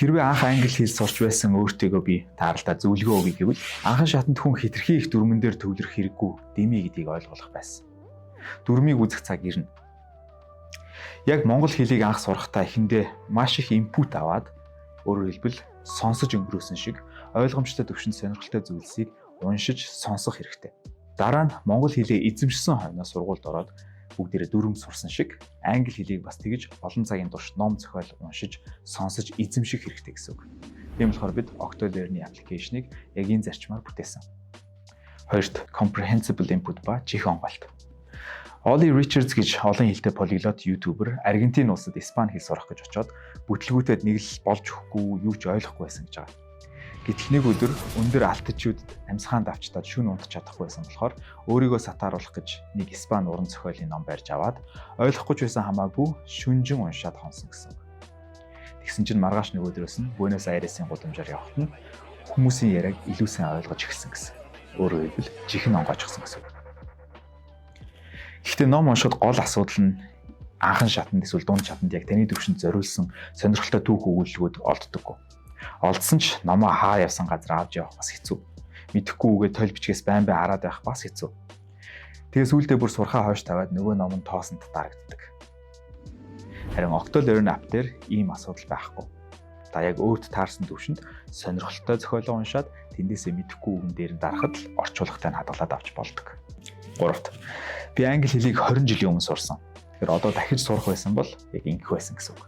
Хэрвээ анх англи хэл сурч байсан өөртөөгөө би тааралдаа зөвлөгөө өгье гэвэл анхан шатанд хүн хэтэрхий их дүрмэн дээр төвлөрөх хэрэггүй дэмий гэдгийг ойлгох байсан. Дүрмийг үзэх цаг ирнэ. Яг монгол хэлийг анх сурахдаа эхэндээ маш их инпут аваад өөрөөр хэлбэл сонсож өнгөрөөсөн шиг ойлгомжтой төвшөнд сонирхолтой зүйлсийг уншиж сонсох хэрэгтэй. Дараа нь монгол хэлээ эзэмшсэн хойно сургуульд ороод бүгдээрээ дүрм сурсан шиг англи хэлийг бас тэгж олон цагийн турш ном зохиол уншиж сонсож эзэмших хэрэгтэй гэсэн үг. Тийм болохоор бид Octo-Learn-ийн аппликейшнийг яг энэ зарчмаар бүтээсэн. Хоёрт comprehensible input ба чих онголт. Ollie Richards гэж олон хэлтэй полиглот ютубер Аргентин улсад испани хэл сурах гэж очоод бүтлгүүтэд нэг л болж өгөхгүй юу ч ойлгохгүй байсан гэж байгаа. Гэтэл нэг өдөр өндөр алтичуудад амьсгаанд авчтаад шүн унтаж чадахгүй байсан болохоор өөрийгөө сатааруулах гэж нэг испани уран зохиолын ном барьж аваад ойлгохгүй ч байсан хамаагүй шүнжин уншаад хонсон гэсэн. Тэгсэн чинь маргааш нэг өдрөөс нь Буэнос Айресын гудамжаар явхад нь хүмүүсийн яриаг илүү сайн ойлгож эхэлсэн гэсэн. Өөрөөр хэлбэл чихэн онгойчсон гэсэн. Гэхдээ ном уншихад гол асуудал нь анхан шатанд эсвэл дунд шатанд яг таны төвшөнд зориулсан сонирхолтой түүх өгүүлбэрүүд олддоггүй. Олдсон ч номоо хаа явсан газар авч явах бас хэцүү. Мэдэхгүй үгээ тойл бичгээс байн хараад байх бас хэцүү. Тэгээ сүүлдээ бүр сурхаа хойш тавиад нөгөө ном нь тоосонд дарагддаг. Харин Octo-Learn app дээр ийм асуудал байхгүй. Та яг өөрт таарсан төвшөнд сонирхолтой зохиолоо уншаад тэндээсээ мэдэхгүй үгэн дээр нь дарахад л орчуулагтай нь хадгалаад авч болдог. 3-т би англи хэлийг 20 жилийн өмнө сурсан. Тэгэхээр одоо дахиж сурах байсан бол яг ингэх байсан гэсэн үг.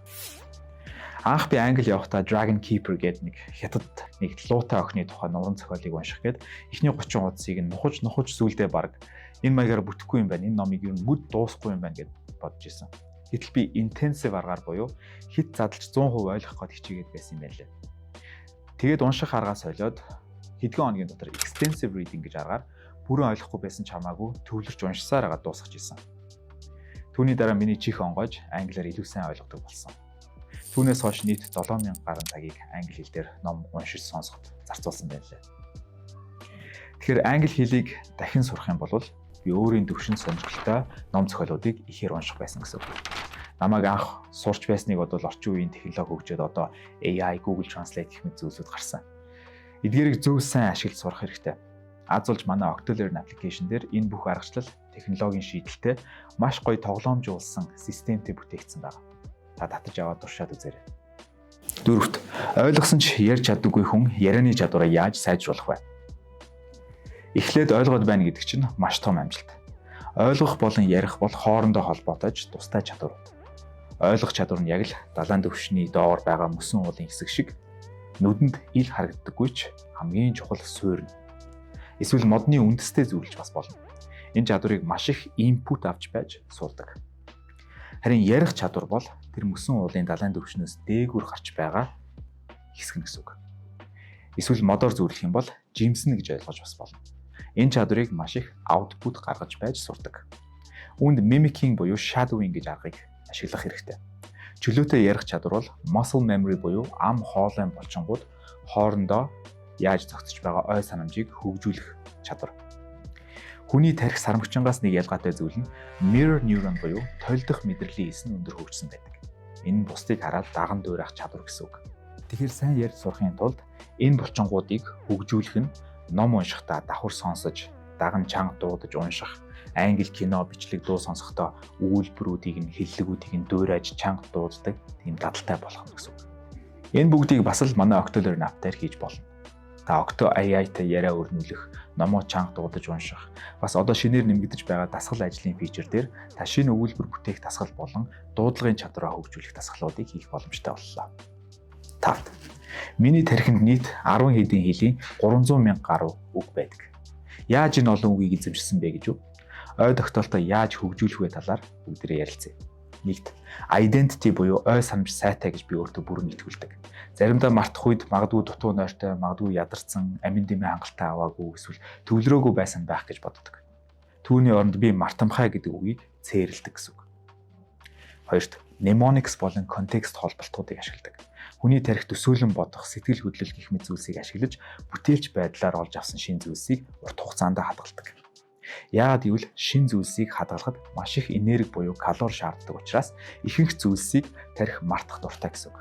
Анх би англи явахдаа Dragon Keeper гэдэг нэг хятад нэг луутай охины тухай уран зохиолыг унших гээд эхний 30 хуудсыг нь нухаж зүйлдээ баг энэ маягаар бүтэхгүй юм байна. Энэ номыг юу нүд дуусахгүй юм байна гэд бодож исэн. Гэтэл би intensive аргаар буюу хит задлж 100% ойлгох гээд хичээгээд байсан юм байна лээ. Тэгээд унших аргаас солиод хэдхэн хоногийн дотор extensive reading гэж аргаар бүрэн ойлгохгүй байсан ч хамаагүй төвлөрч уншсаар агаад дуусгаж исэн. Түүний дараа миний чих онгойж англиар илүү сайн ойлгодог болсон. Түүнээс хойш нийт 7000 гаруй цагийг англи хэл дээр ном уншиж сонсоход зарцуулсан байлаа. Тэгэхээр англи хэлийг дахин сурах юм бол би өөрийн төвшин сонирхолтой ном зохиолуудыг ихээр унших байсан гэсэн үг. Намайг анх сурч байсныг бодвол орчин үеийн технологи хөгжөөд одоо AI, Google Translate гэх мэт зүйлсүүд гарсан. Эдгээрийг зөв сайн ашиглаж сурах хэрэгтэй. Аз болж манай Octo-Learn application дээр энэ бүх аргачлал технологийн шийдэлтэй маш гоё тоглоомжуулсан системтэй бүтээгдсэн байна. Та татаж аваад туршаад үзээрэй. 4-т ойлгосон ч ярьж чаддаггүй хүн ярианы чадвараа яаж сайжруулах вэ? Эхлээд ойлгоод байна гэдэг чинь маш том амжилт. Ойлгох болон ярих бол хоорондоо холбоотойж тустай чадвар. Ойлгох чадвар нь яг л далайн төвшний доор байгаа мөсөн уулын хэсэг шиг нүдэнд ил харагддаггүй ч хамгийн чухал суурь. Эсвэл модны үндэстэй зүйлж бас болно. Энэ чадварыг маш их инпут авч байж сурдаг. Харин ярих чадвар бол тэр мөсөн уулын далайн төвшнөөс дээгүүр гарч байгаа хэсэг гэсэн үг. Эсвэл модоор зөвлөх юм бол жимснэ гэж ойлгож бас болно. Энэ чадварыг маш их аутпут гаргаж байж сурдаг. Үүнд mimicking буюу shadowing гэж аргыг ашиглах хэрэгтэй. Чөлөөтэй ярих чадвар бол muscle memory буюу ам хоолой болчингууд хоорондоо яаж зохицож байгаа ой санамжийг хөгжүүлэх чадвар. Хүний тархи сармагчингаас нэг ялгаатай зүйл нь mirror neuron буюу тойлдох мэдрэлийн эс нь өндөр хөгжсөн байдаг. Энэ нь бусдыг хараад даган дуурайх чадвар гэсэн үг. Тэгэхээр сайн ярьж сурахын тулд энэ булчингуудыг хөгжүүлэх нь ном уншихдаа давхар сонсож, даган чанга дуудаж унших, англи кино, бичлэг дуу сонсохдоо өгүүлбэрүүдийг нь хэллэгүүдийг нь дуурайж чанга дууддаг тийм дадалтай болох гэсэн үг. Энэ бүгдийг бас л манай Octo-Learn app дээр хийж болно. Та Octo AI-тай яриа өрнүүлэх, номоо чанга дуудаж унших, бас одоо шинээр нэмэгдэж байгаа дасгал ажлын фичер дээр та шинэ өгүүлбэр бүтээх дасгал болон дуудлагын чадвараа хөгжүүлэх дасгалуудыг хийх боломжтой боллоо. 5. Миний тархинд нийт 10 хэдийн хэлийн 300,000 гаруй үг байдаг. Яаж энэ олон үгийг эзэмшсэн бэ гэж юу? Ой тогтоолтоо яаж хөгжүүлэх вэ талаар бүгдээрээ ярилцъя. 1. Identity буюу ой санамж сайтай гэж би өөртөө бүрэн итгүүлдэг. Заримдаа мартах үед магадгүй дутуу нойртой, магадгүй ядарсан, амин дэмээ хангалттай аваагүй эсвэл төвлөрөөгүй байсан байх гэж боддог. Түүний оронд би мартамхай гэдэг үгийг цээрэлдэг гэсэн үг. 2. Mnemonics болон контекст холболтуудыг ашигладаг. Хүний тарих төсөөлөн бодох, сэтгэл хөдлөл гэх мэт зүйлсийг ашиглаж бүтээлч байдлаар олж авсан шинэ зүйлсийг урт хугацаанд хадгалдаг. Яагаад гэвэл шинэ зүйлсийг хадгалахад маш их энерги буюу калори шаарддаг учраас ихэнх зүйлсийг тарих мартах дуртай гэсэн үг.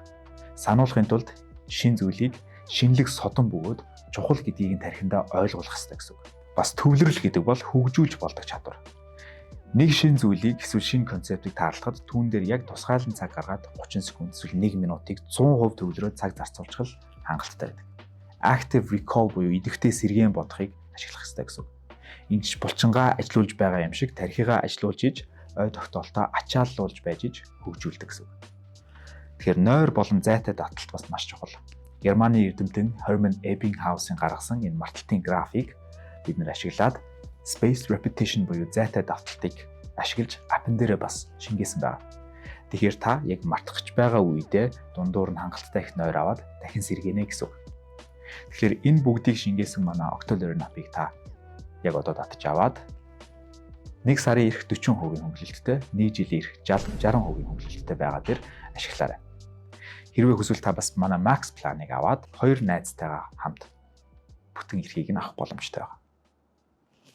Сануулгын тулд шин зүйлийг шинэлэг содон бөгөөд чухал гэдгийг тархиндаа ойлгуулах хэрэгтэй гэсэн үг. Бас төвлөрөл гэдэг бол хөгжүүлж болдог чадвар. Нэг шин зүйлийг эсвэл шин концептыг таарлахад түүн дээр яг тусгайлан цаг гаргаад 30 секунд эсвэл 1 минутыг 100% төвлөрөөд цаг зарцуулчихвал хангалттай байдаг. Active recall буюу идэвхтэй сэргээн бодохыг ашиглах хэрэгтэй гэсэн үг. Энд ч булчингаа ажилуулж байгаа юм шиг тархигаа ажилуулж иж ой тогтоолтоо ачааллуулж байж иж хөгжүүлдэг гэсэн үг. Тэгэхээр нойр болон зайтай таталт бас маш чухал. Германы эрдэмтэн Hermann Ebbinghaus-ын гаргасан энэ марталтын график бид нэр ашиглаад spaced repetition буюу зайтай давталтыг ашиглаж апн дээрээ бас шингээсэн байна. Тэгэхээр та яг мартах гэж байгаа үедээ дундуур нь хангалттай их нойр аваад дахин сэргэнэ гэсэн үг. Тэгэхээр энэ бүгдийг шингээсэн манай Octolearn app-ыг та яг одоо татж аваад 1 сарын ирэх 40% хөнгөлөлттэй, 1 жилийн ирэх 60% хөнгөлөлттэй байгаа дээр ашиглаарай. Хэрвээ хүсвэл та бас манай Max plan-ыг аваад 2 найзтайгаа хамт бүтэн эрхийг нь авах боломжтой байна.